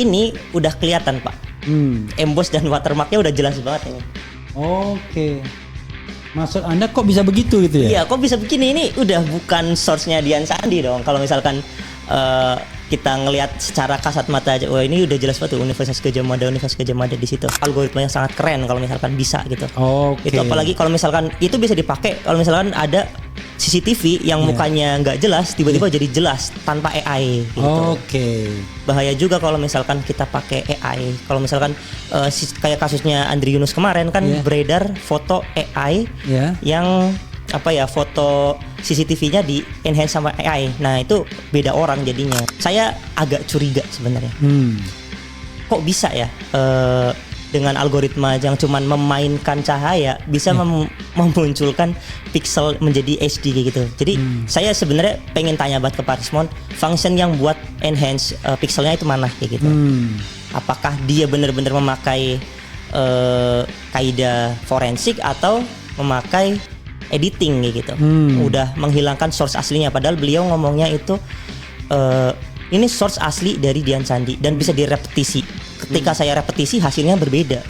Ini udah kelihatan Pak. Emboss dan watermarknya udah jelas banget ini. Oke. Maksud Anda kok bisa begitu gitu ya? Iya, kok bisa begini? Ini udah bukan source-nya Dian Sandi dong. Kalau misalkan kita ngelihat secara kasat mata aja, wah ini udah jelas banget tuh Universitas Gadjah Mada di situ. Algoritmanya sangat keren kalau misalkan bisa gitu. Oke. Itu apalagi kalau misalkan itu bisa dipakai kalau misalkan ada CCTV yang mukanya nggak jelas tiba-tiba jadi jelas tanpa AI gitu. Oke. Bahaya juga kalau misalkan kita pakai AI. Kalau misalkan kayak kasusnya Andri Yunus kemarin kan beredar foto AI yang foto CCTV-nya di enhance sama AI. Nah, itu beda orang jadinya. Saya agak curiga sebenarnya. Kok bisa ya dengan algoritma yang cuman memainkan cahaya bisa memunculkan pixel menjadi HD gitu. Jadi saya sebenarnya pengen tanya banget ke Pak Rismon, function yang buat enhance pixelnya itu mana kayak gitu. Apakah dia benar-benar memakai kaidah forensik atau memakai editing kayak gitu. Udah menghilangkan source aslinya, padahal beliau ngomongnya itu ini source asli dari Dian Sandi dan bisa direpetisi. Ketika saya repetisi hasilnya berbeda.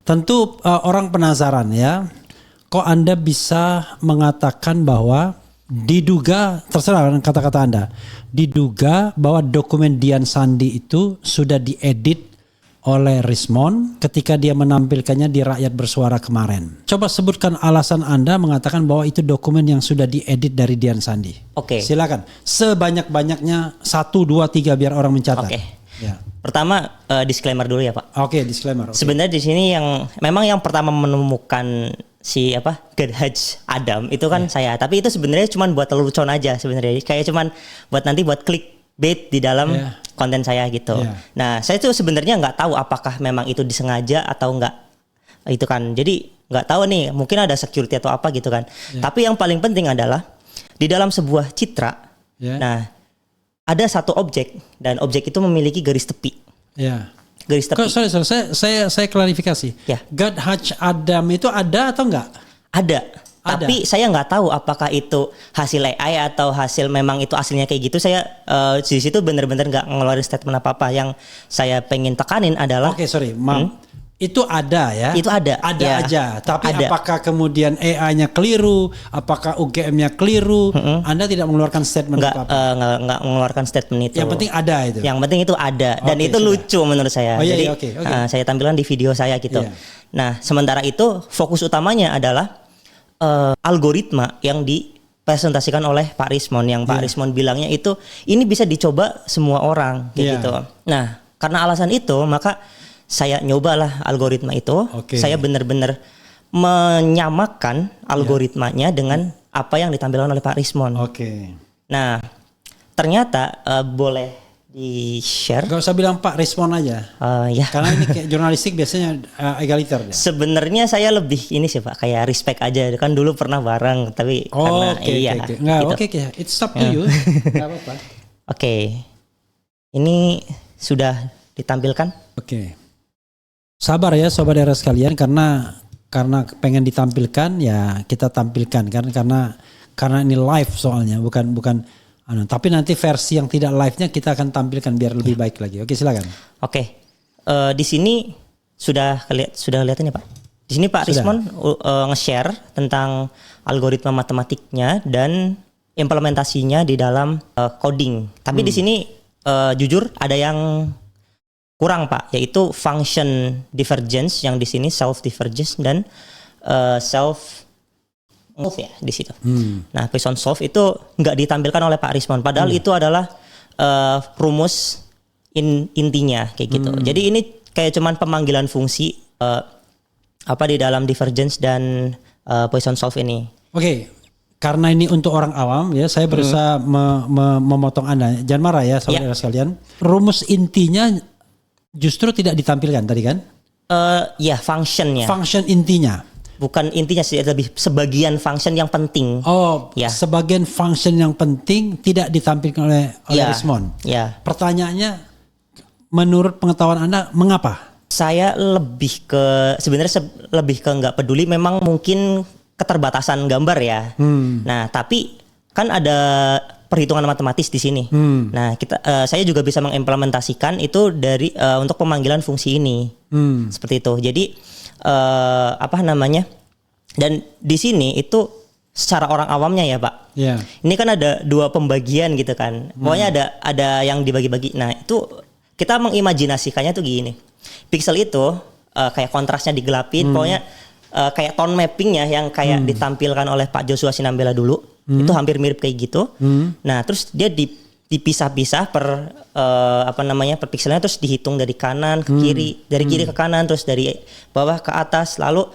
Tentu orang penasaran ya, kok Anda bisa mengatakan bahwa diduga, terserah kata-kata Anda, diduga bahwa dokumen Dian Sandi itu sudah diedit oleh Rismon ketika dia menampilkannya di Rakyat Bersuara kemarin. Coba sebutkan alasan Anda mengatakan bahwa itu dokumen yang sudah diedit dari Dian Sandi. Oke. Silakan, sebanyak-banyaknya 1, 2, 3 biar orang mencatat. Oke. Ya. Pertama disclaimer dulu ya Pak. Oke, disclaimer. Sebenarnya di sini yang pertama menemukan si Gadhaj Adam itu kan saya. Tapi itu sebenarnya cuma buat lelucon aja sebenarnya. Kayak cuman nanti buat clickbait di dalam konten saya gitu. Nah, saya tuh sebenarnya nggak tahu apakah memang itu disengaja atau enggak. Itu kan. Jadi nggak tahu nih, mungkin ada security atau apa gitu kan. Tapi yang paling penting adalah di dalam sebuah citra. Nah, ada satu objek dan objek itu memiliki garis tepi. Ya. Garis tepi. Sorry, saya klarifikasi. Ya. Gadhaj Adam itu ada atau enggak? Ada. Tapi saya nggak tahu apakah itu hasil AI atau hasil memang itu aslinya kayak gitu. Saya di situ benar-benar nggak ngeluarin statement apa-apa. Yang saya pengen tekanin adalah. Oke, sorry, itu ada ya? Itu ada. Ada ya, aja. Tapi ada. apakah kemudian AI-nya keliru? Apakah UGM-nya keliru? Anda tidak mengeluarkan statement apa-apa? Nggak mengeluarkan statement itu. Yang penting ada itu. Yang penting itu ada dan itu sudah lucu menurut saya. Oh, iya, jadi okay. Saya tampilkan di video saya gitu. Nah, sementara itu fokus utamanya adalah algoritma yang dipresentasikan oleh Pak Rismon. Yang Pak Rismon bilangnya itu ini bisa dicoba semua orang kayak gitu. Nah, karena alasan itu maka saya nyobalah algoritma itu. Saya benar-benar menyamakan algoritmanya dengan apa yang ditampilkan oleh Pak Rismon. Nah, ternyata boleh di-share. Gak usah bilang Pak Rismon aja. Ya. Karena ini kayak jurnalistik biasanya egaliter. Sebenarnya saya lebih ini sih Pak, kayak respect aja. Kan dulu pernah bareng, tapi karena It's up to you. Gak apa-apa. Ini sudah ditampilkan. Sabar ya sobat era sekalian, karena pengen ditampilkan ya kita tampilkan kan, karena ini live soalnya bukan tapi nanti versi yang tidak live-nya kita akan tampilkan biar lebih baik lagi. Oke, silakan. Di sini sudah kelihatan ya Pak. Di sini Pak Rismon nge-share tentang algoritma matematiknya dan implementasinya di dalam coding. Tapi di sini jujur ada yang kurang Pak, yaitu function divergence yang di sini self divergence dan self move ya di situ. Nah, Poisson solve itu nggak ditampilkan oleh Pak Rismond, padahal itu adalah rumus intinya kayak gitu. Jadi ini kayak cuman pemanggilan fungsi di dalam divergence dan Poisson solve ini. Oke. Karena ini untuk orang awam ya, saya berusaha memotong Anda. Jangan marah ya saudara sekalian. Rumus intinya justru tidak ditampilkan tadi kan? Functionnya. Function intinya. Bukan intinya sih, lebih sebagian function yang penting. Oh, sebagian function yang penting tidak ditampilkan oleh Rismond. Ya. Pertanyaannya, menurut pengetahuan Anda, mengapa? Saya lebih ke nggak peduli. Memang mungkin keterbatasan gambar ya. Nah, tapi kan ada perhitungan matematis di sini. Nah, saya juga bisa mengimplementasikan itu dari untuk pemanggilan fungsi ini. Seperti itu. Jadi dan di sini itu secara orang awamnya ya Pak. Ini kan ada dua pembagian gitu kan. Pokoknya ada yang dibagi-bagi. Nah, itu kita mengimajinasikannya tuh gini. Pixel itu kayak kontrasnya digelapin. Pokoknya kayak tone mappingnya yang kayak ditampilkan oleh Pak Joshua Sinambela dulu. Itu hampir mirip kayak gitu. Nah, terus dia dipisah-pisah per pixelnya, terus dihitung dari kanan ke kiri, dari kiri ke kanan, terus dari bawah ke atas. Lalu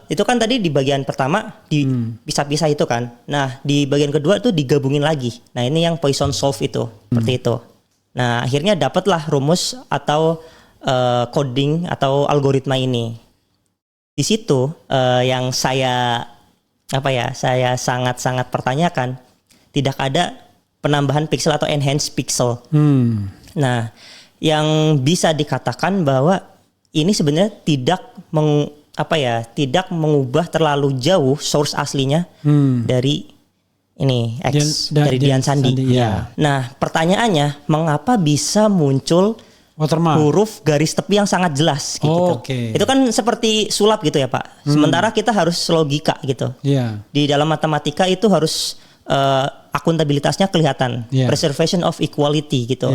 itu kan tadi di bagian pertama dipisah-pisah itu kan. Nah, di bagian kedua tuh digabungin lagi. Nah, ini yang Poisson solve itu, seperti itu. Nah, akhirnya dapatlah rumus atau coding atau algoritma ini. Di situ yang saya sangat-sangat pertanyakan, tidak ada penambahan pixel atau enhance pixel. Nah, yang bisa dikatakan bahwa ini sebenarnya tidak mengubah terlalu jauh source aslinya dari ini dari Dian Sandi. Ya. Nah, pertanyaannya, mengapa bisa muncul watermark, huruf garis tepi yang sangat jelas gitu. Itu kan seperti sulap gitu ya Pak. Sementara kita harus logika gitu. Di dalam matematika itu harus akuntabilitasnya kelihatan. Preservation of equality gitu.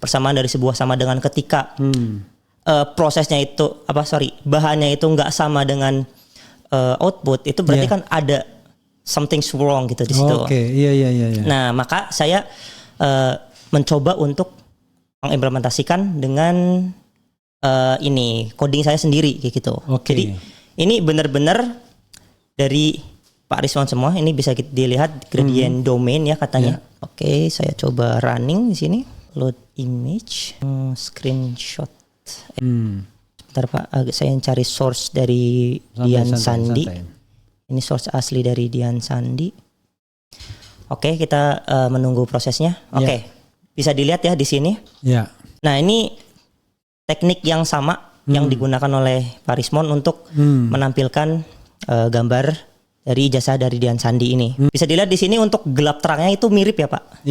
Persamaan dari sebuah sama dengan ketika prosesnya itu bahannya itu nggak sama dengan output, itu berarti kan ada something wrong gitu di situ. Nah, maka saya mencoba untuk mengimplementasikan dengan ini coding saya sendiri kayak gitu. Jadi ini benar-benar dari Pak Rismond semua. Ini bisa dilihat gradient domain ya katanya. Saya coba running di sini, load image, screenshot. Sebentar Pak, saya cari source dari Dian Sandi. Ini source asli dari Dian Sandi. Kita menunggu prosesnya. Bisa dilihat ya di sini. Nah, ini teknik yang sama yang digunakan oleh Pak Rismond untuk menampilkan gambar dari ijazah dari Dian Sandi ini. Bisa dilihat di sini untuk gelap terangnya itu mirip ya Pak.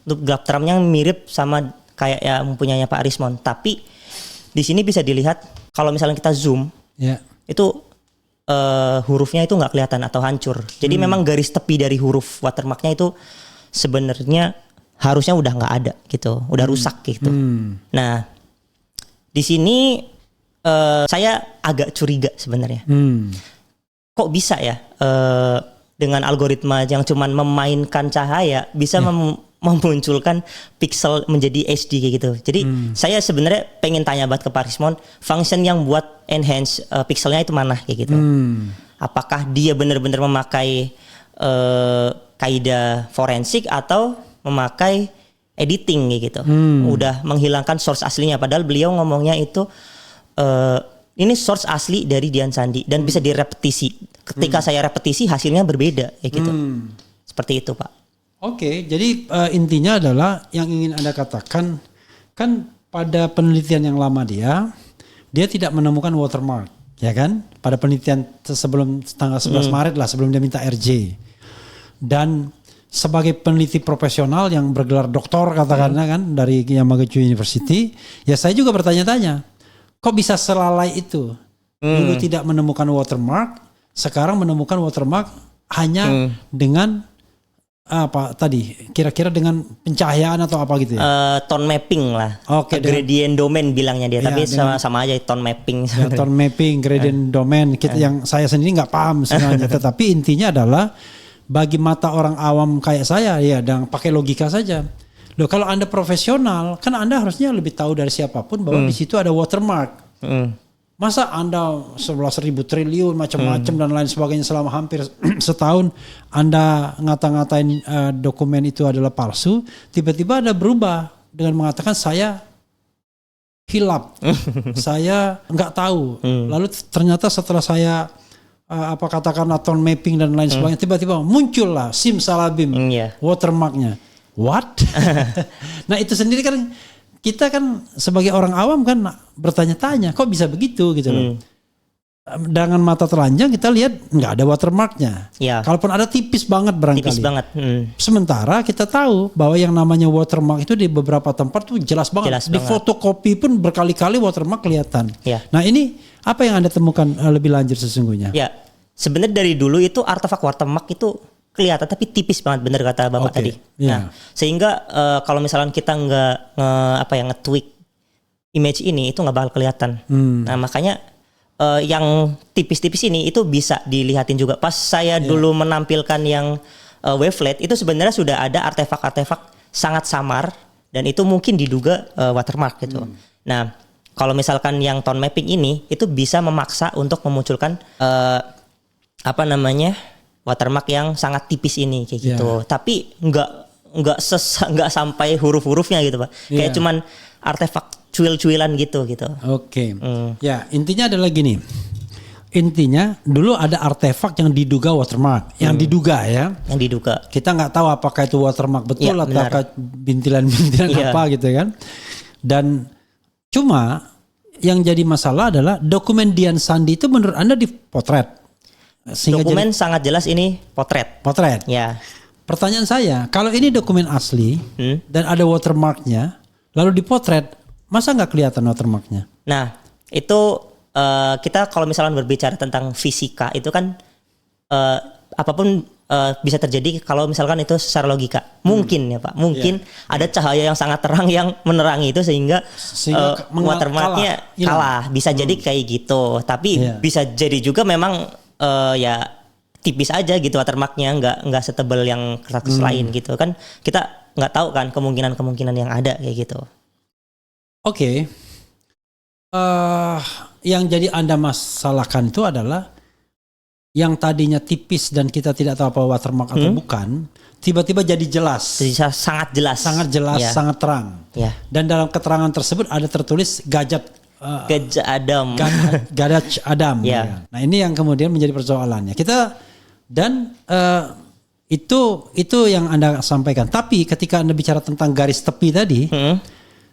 Untuk gelap terangnya mirip sama kayak yang mempunyainya Pak Rismond. Tapi di sini bisa dilihat kalau misalnya kita zoom, itu hurufnya itu nggak kelihatan atau hancur. Jadi memang garis tepi dari huruf watermarknya itu sebenarnya harusnya udah nggak ada gitu, udah rusak gitu. Nah, di sini saya agak curiga sebenarnya. Kok bisa ya dengan algoritma yang cuman memainkan cahaya bisa memunculkan pixel menjadi HD kayak gitu. Jadi saya sebenarnya pengen tanya banget ke Pak Rismond, function yang buat enhance pixelnya itu mana kayak gitu. Apakah dia benar-benar memakai kaidah forensik atau memakai editing kayak gitu. Udah menghilangkan source aslinya, padahal beliau ngomongnya itu ini source asli dari Dian Sandi dan bisa direpetisi. Ketika saya repetisi hasilnya berbeda kayak gitu. Seperti itu Pak. Jadi intinya adalah yang ingin Anda katakan kan pada penelitian yang lama dia tidak menemukan watermark, ya kan? Pada penelitian sebelum tanggal 11 Maret lah, sebelum dia minta RJ. Dan sebagai peneliti profesional yang bergelar doktor katakanlah kan dari Yamaguchi University, ya saya juga bertanya-tanya, kok bisa selalai itu? Dulu tidak menemukan watermark, sekarang menemukan watermark hanya dengan apa tadi? Kira-kira dengan pencahayaan atau apa gitu ya? Tone mapping lah. Oke. Gradient domain bilangnya dia, Ya, tapi sama aja tone mapping. Ya, tone mapping, gradient domain. Yang saya sendiri nggak paham sebenarnya. Tetapi intinya adalah bagi mata orang awam kayak saya ya, dan pakai logika saja. Loh, kalau Anda profesional, kan Anda harusnya lebih tahu dari siapapun bahwa di situ ada watermark. Masa Anda 11.000 triliun macam-macam dan lain sebagainya selama hampir setahun Anda ngata-ngatain dokumen itu adalah palsu, tiba-tiba Anda berubah dengan mengatakan saya hilap, saya nggak tahu. Lalu ternyata setelah saya katakanlah tone mapping dan lain sebagainya, tiba-tiba muncullah simsalabim watermarknya. What? Nah itu sendiri kan kita kan sebagai orang awam kan bertanya-tanya kok bisa begitu gitu loh. Dengan mata telanjang kita lihat nggak ada watermarknya. Ya. Kalaupun ada tipis banget barangkali. Tipis banget. Sementara kita tahu bahwa yang namanya watermark itu di beberapa tempat tuh jelas banget. Di fotokopi pun berkali-kali watermark kelihatan. Ya. Nah ini apa yang Anda temukan lebih lanjut sesungguhnya? Ya, sebenarnya dari dulu itu artefak watermark itu kelihatan tapi tipis banget, bener kata Bapak tadi. Nah, sehingga kalau misalkan kita nge-tweak image ini itu nggak bakal kelihatan. Nah, makanya yang tipis-tipis ini itu bisa dilihatin juga. Pas saya dulu menampilkan yang wavelet itu sebenarnya sudah ada artefak-artefak sangat samar dan itu mungkin diduga watermark gitu. Nah, kalau misalkan yang tone mapping ini itu bisa memaksa untuk memunculkan watermark yang sangat tipis ini kayak gitu. Tapi nggak sampai huruf-hurufnya gitu, Pak. Kayak cuman artefak cuil-cuilan gitu. Oke. Ya, intinya adalah gini. Intinya dulu ada artefak yang diduga watermark, yang diduga ya. Yang diduga. Kita nggak tahu apakah itu watermark betul atau bintilan-bintilan apa gitu kan. Dan cuma yang jadi masalah adalah dokumen Dian Sandi itu menurut Anda dipotret. Dokumen sangat jelas ini potret. Ya. Pertanyaan saya, kalau ini dokumen asli dan ada watermarknya, lalu dipotret, masa nggak kelihatan watermarknya? Nah, itu kita kalau misalnya berbicara tentang fisika itu kan apapun bisa terjadi kalau misalkan itu secara logika. Mungkin ya Pak, mungkin ada cahaya yang sangat terang yang menerangi itu sehingga watermarknya kalah. Bisa jadi kayak gitu. Tapi bisa jadi juga memang ya tipis aja gitu watermarknya, nggak setebal yang kertas lain gitu kan, kita nggak tahu kan kemungkinan yang ada kayak gitu. Oke. Yang jadi Anda masalahkan itu adalah yang tadinya tipis dan kita tidak tahu apa watermark atau bukan, tiba-tiba jadi jelas. Jadi sangat jelas, sangat terang. Dan dalam keterangan tersebut ada tertulis Gajah Adam. Nah ini yang kemudian menjadi persoalannya. Itu yang Anda sampaikan. Tapi ketika Anda bicara tentang garis tepi tadi,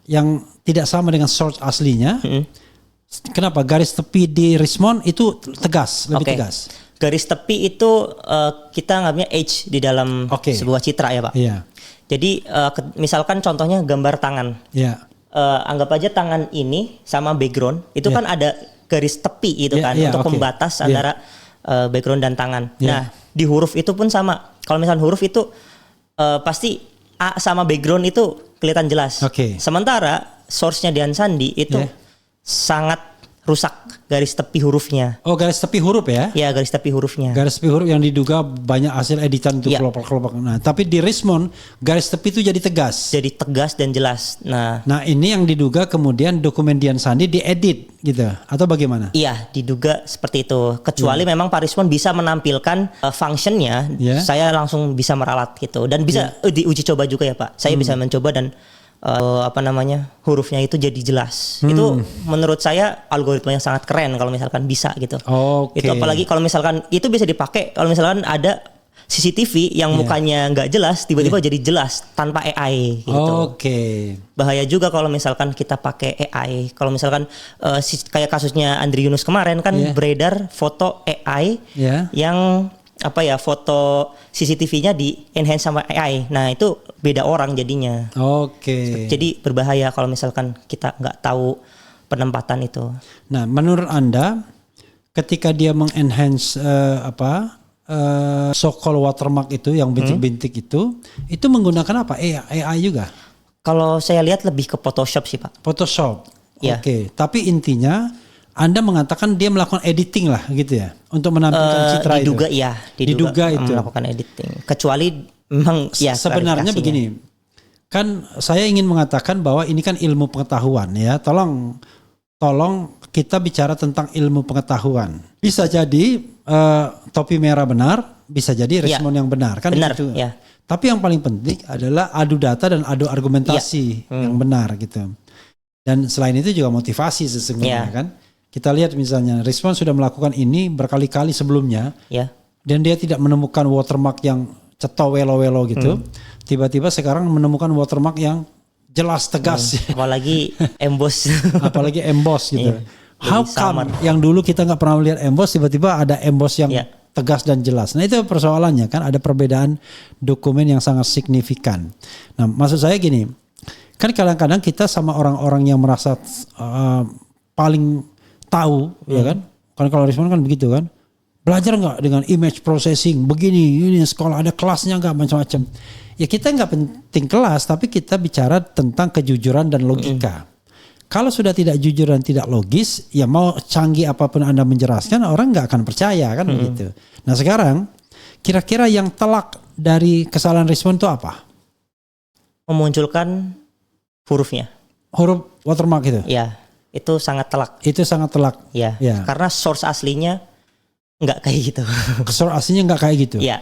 yang tidak sama dengan source aslinya, kenapa garis tepi di Richmond itu tegas, lebih tegas? Garis tepi itu kita ngambilnya H di dalam sebuah citra ya Pak. Jadi misalkan contohnya gambar tangan. Anggap aja tangan ini sama background itu kan ada garis tepi itu kan untuk pembatas antara background dan tangan. Nah di huruf itu pun sama. Kalau misalnya huruf itu pasti A sama background itu kelihatan jelas. Sementara source-nya Dian Sandi itu sangat rusak garis tepi hurufnya. Oh, garis tepi huruf ya? Ya, garis tepi hurufnya. Garis tepi huruf yang diduga banyak hasil editan itu kelopak-kelopak. Nah, tapi di Richmond garis tepi itu jadi tegas. Jadi tegas dan jelas. Nah, ini yang diduga kemudian dokumen Dian Sandi diedit gitu atau bagaimana? Iya, diduga seperti itu. Kecuali memang Pak Richmond bisa menampilkan functionnya, saya langsung bisa meralat gitu dan bisa diuji coba juga ya Pak. Saya bisa mencoba dan hurufnya itu jadi jelas. Itu menurut saya algoritma yang sangat keren kalau misalkan bisa gitu. Itu apalagi kalau misalkan itu bisa dipakai kalau misalkan ada CCTV yang mukanya nggak jelas tiba-tiba jadi jelas tanpa AI gitu. Bahaya juga kalau misalkan kita pakai AI. Kalau misalkan kayak kasusnya Andri Yunus kemarin kan beredar foto AI yang foto CCTV-nya di enhance sama AI. Nah itu beda orang jadinya. Jadi berbahaya kalau misalkan kita nggak tahu penempatan itu. Nah menurut Anda ketika dia mengenhance so-called watermark itu yang bintik-bintik itu menggunakan apa? AI juga? Kalau saya lihat lebih ke Photoshop sih Pak. Photoshop. Ya. Oke. Tapi intinya Anda mengatakan dia melakukan editing lah gitu ya untuk menampilkan citra diduga, itu. Diduga itu melakukan editing. Kecuali memang ya sebenarnya begini. Kan saya ingin mengatakan bahwa ini kan ilmu pengetahuan ya. Tolong kita bicara tentang ilmu pengetahuan. Bisa jadi topi merah benar, bisa jadi Rismond yang benar kan benar, gitu. Ya. Tapi yang paling penting adalah adu data dan adu argumentasi yang benar gitu. Dan selain itu juga motivasi sesungguhnya kan. Kita lihat misalnya Rismond sudah melakukan ini berkali-kali sebelumnya. Dan dia tidak menemukan watermark yang ceto welo-welo gitu. Tiba-tiba sekarang menemukan watermark yang jelas tegas. Apalagi emboss. Apalagi emboss gitu. How come yang dulu kita nggak pernah lihat emboss tiba-tiba ada emboss yang tegas dan jelas. Nah itu persoalannya kan, ada perbedaan dokumen yang sangat signifikan. Nah maksud saya gini, kan kadang-kadang kita sama orang-orang yang merasa paling tahu ya kan. Kan kalau Rismond kan begitu kan. Belajar nggak dengan image processing begini, ini sekolah ada kelasnya nggak macam-macam. Ya kita nggak penting kelas, tapi kita bicara tentang kejujuran dan logika. Kalau sudah tidak jujur dan tidak logis, ya mau canggih apapun Anda menjelaskan, orang nggak akan percaya kan begitu. Nah sekarang, kira-kira yang telak dari kesalahan Rismond itu apa? Memunculkan hurufnya. Huruf watermark itu? Ya, itu sangat telak. Itu sangat telak. Ya. Karena source aslinya nggak kayak gitu. Source aslinya nggak kayak gitu. Ya.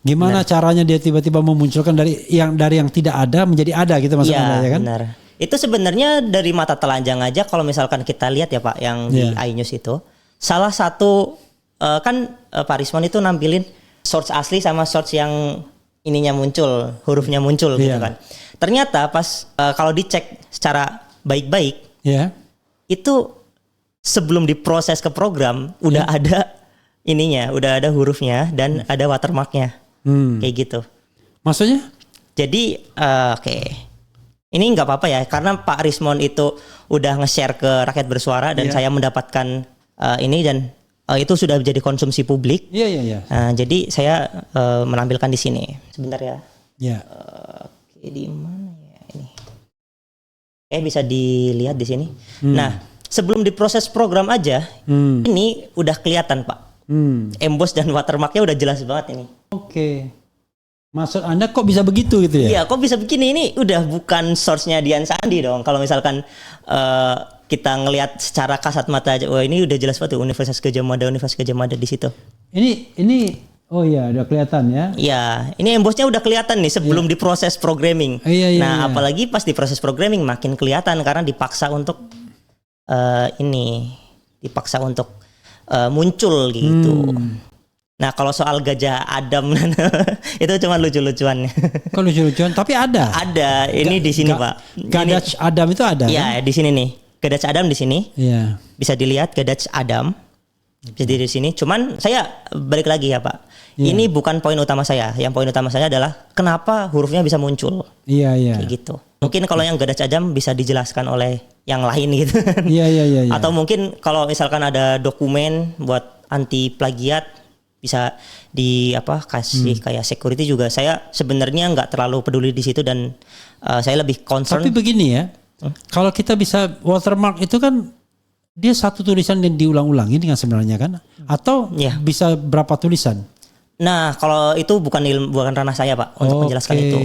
Gimana caranya dia tiba-tiba memunculkan dari yang tidak ada menjadi ada gitu maksudnya ya kan? Benar. Itu sebenarnya dari mata telanjang aja kalau misalkan kita lihat ya Pak yang di iNews itu. Salah satu kan Pak Rismond itu nampilin source asli sama source yang ininya muncul, hurufnya muncul gitu kan. Ternyata pas kalau dicek secara baik-baik itu sebelum diproses ke program udah ada ininya, udah ada hurufnya dan ada watermarknya. Kayak gitu. Maksudnya? Jadi oke. Ini nggak apa-apa ya, karena Pak Rismond itu udah nge-share ke Rakyat Bersuara dan saya mendapatkan ini dan itu sudah menjadi konsumsi publik. Jadi saya menampilkan di sini. Sebentar ya. Oke, di mana ya ini? Bisa dilihat di sini. Nah, sebelum diproses program aja, ini udah kelihatan Pak. Emboss dan watermarknya udah jelas banget ini. Oke. Maksud Anda kok bisa begitu gitu ya? Iya, kok bisa begini? Ini udah bukan source-nya Dian Sandi dong. Kalau misalkan kita ngelihat secara kasat mata aja, wah ini udah jelas banget Universitas Gadjah Mada di situ. Ini oh iya udah kelihatan ya? Iya, ini embossnya udah kelihatan nih sebelum diproses programming. Apalagi pas diproses programming makin kelihatan karena dipaksa untuk muncul gitu. Nah kalau soal Gajah Adam itu cuma lucu-lucuan. Kok lucu-lucuan? Tapi ada. Ada. Ini di sini Pak. Gadaj Adam itu ada. Iya kan? Di sini nih. Gadaj Adam di sini. Iya. Bisa dilihat Gadaj Adam. Jadi di sini. Cuman saya balik lagi ya Pak. Ini bukan poin utama saya. Yang poin utama saya adalah kenapa hurufnya bisa muncul. Iya. Kayak gitu. Mungkin kalau yang Gadaj Adam bisa dijelaskan oleh yang lain gitu. Iya. Atau mungkin kalau misalkan ada dokumen buat anti plagiat bisa kasih kayak security juga. Saya sebenarnya nggak terlalu peduli di situ dan saya lebih concern. Tapi begini ya, kalau kita bisa watermark itu kan dia satu tulisan yang diulang-ulangi dengan sebenarnya kan, atau bisa berapa tulisan? Nah kalau itu bukan ranah saya Pak untuk menjelaskan itu.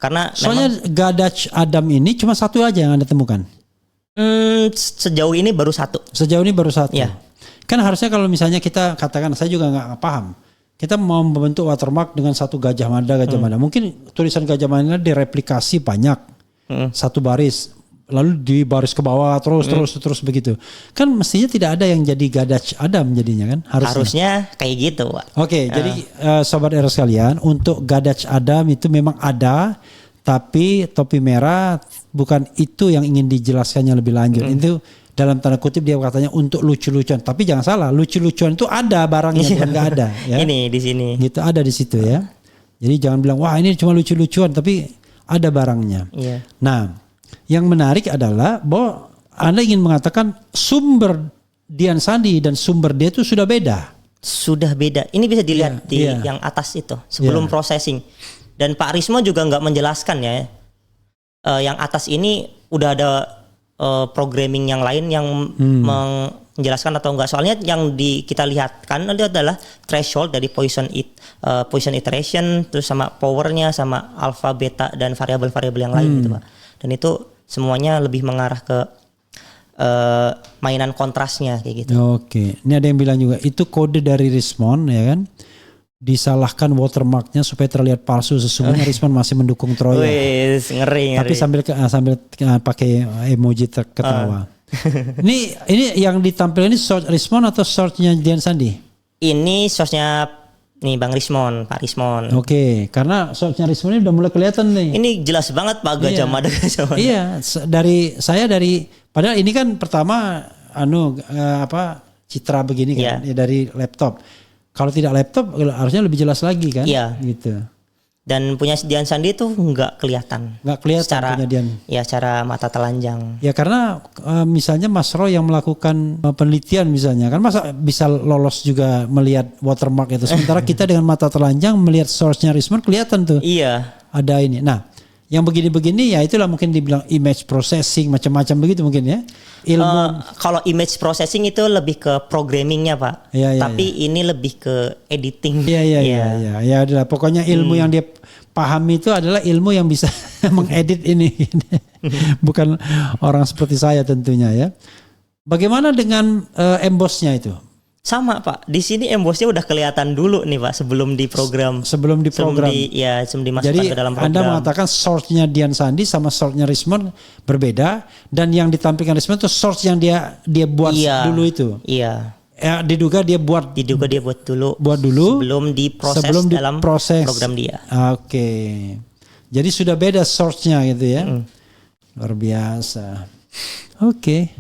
Karena soalnya Gadaj Adam ini cuma satu aja yang Anda temukan. Sejauh ini baru satu. Ya. Kan harusnya kalau misalnya kita katakan, saya juga nggak paham. Kita mau membentuk watermark dengan satu Gajah Mada. Mungkin tulisan Gajah Mada direplikasi banyak, satu baris, lalu di baris ke bawah terus begitu. Kan mestinya tidak ada yang jadi Gadaj Adam jadinya kan? Harusnya kayak gitu. Oke, jadi sobat era sekalian, untuk Gadaj Adam itu memang ada, tapi topi merah bukan itu yang ingin dijelaskannya lebih lanjut. Itu dalam tanda kutip dia katanya untuk lucu-lucuan, tapi jangan salah, lucu-lucuan itu ada barangnya, bukan nggak ada. Ya. Ini di sini. Gitu ada di situ ya. Jadi jangan bilang wah ini cuma lucu-lucuan, tapi ada barangnya. Nah, yang menarik adalah bahwa Anda ingin mengatakan sumber Dian Sandi dan sumber dia itu sudah beda. sudah beda. Ini bisa dilihat di yang atas itu sebelum processing. Dan Pak Rismo juga nggak menjelaskan ya. Yang atas ini udah ada programming yang lain yang menjelaskan atau enggak. Soalnya yang kita lihat kan itu adalah threshold dari Poisson iteration, terus sama powernya, sama alpha, beta dan variabel-variabel yang lain gitu Pak. Dan itu semuanya lebih mengarah ke mainan kontrasnya kayak gitu. Oke, ini ada yang bilang juga itu kode dari Rismon ya kan, disalahkan watermarknya supaya terlihat palsu, sesungguhnya Rismon masih mendukung Troya. Wih, ngeri. Tapi sambil pakai emoji ketawa. Ini yang ditampilkan ini source Rismon atau source-nya Dian Sandi? Ini source-nya nih Bang Rismon, Pak Rismon. Oke, karena source-nya Rismon ini udah mulai kelihatan nih. Ini jelas banget Pak Gajah Mada. Iya, dari padahal ini kan pertama citra begini kan dari laptop. Kalau tidak laptop harusnya lebih jelas lagi kan? Iya. Gitu. Dan punya Dian Sandi itu nggak kelihatan. Nggak kelihatan secara punya Dian. Ya secara mata telanjang. Ya karena misalnya Mas Roy yang melakukan penelitian misalnya kan masa bisa lolos juga melihat watermark itu. Sementara kita dengan mata telanjang melihat source-nya Rismon kelihatan tuh. Iya. Ada ini. Nah, yang begini-begini ya itulah mungkin dibilang image processing macam-macam begitu mungkin ya. Kalau image processing itu lebih ke programmingnya Pak. Tapi ini lebih ke editing. Iya. Ya adalah pokoknya ilmu yang dia pahami itu adalah ilmu yang bisa mengedit ini. Bukan orang seperti saya tentunya ya. Bagaimana dengan embossnya itu? Sama Pak, di sini embossnya udah kelihatan dulu nih Pak sebelum diprogram. Sebelum dimasukkan ke dalam program. Anda mengatakan source-nya Dian Sandi sama source-nya Rismon berbeda, dan yang ditampilkan Rismon itu source yang dia buat dulu itu. Iya. Diduga dia buat dulu. Sebelum diproses dalam program dia. Oke. Jadi sudah beda source-nya gitu ya. Luar biasa. Oke.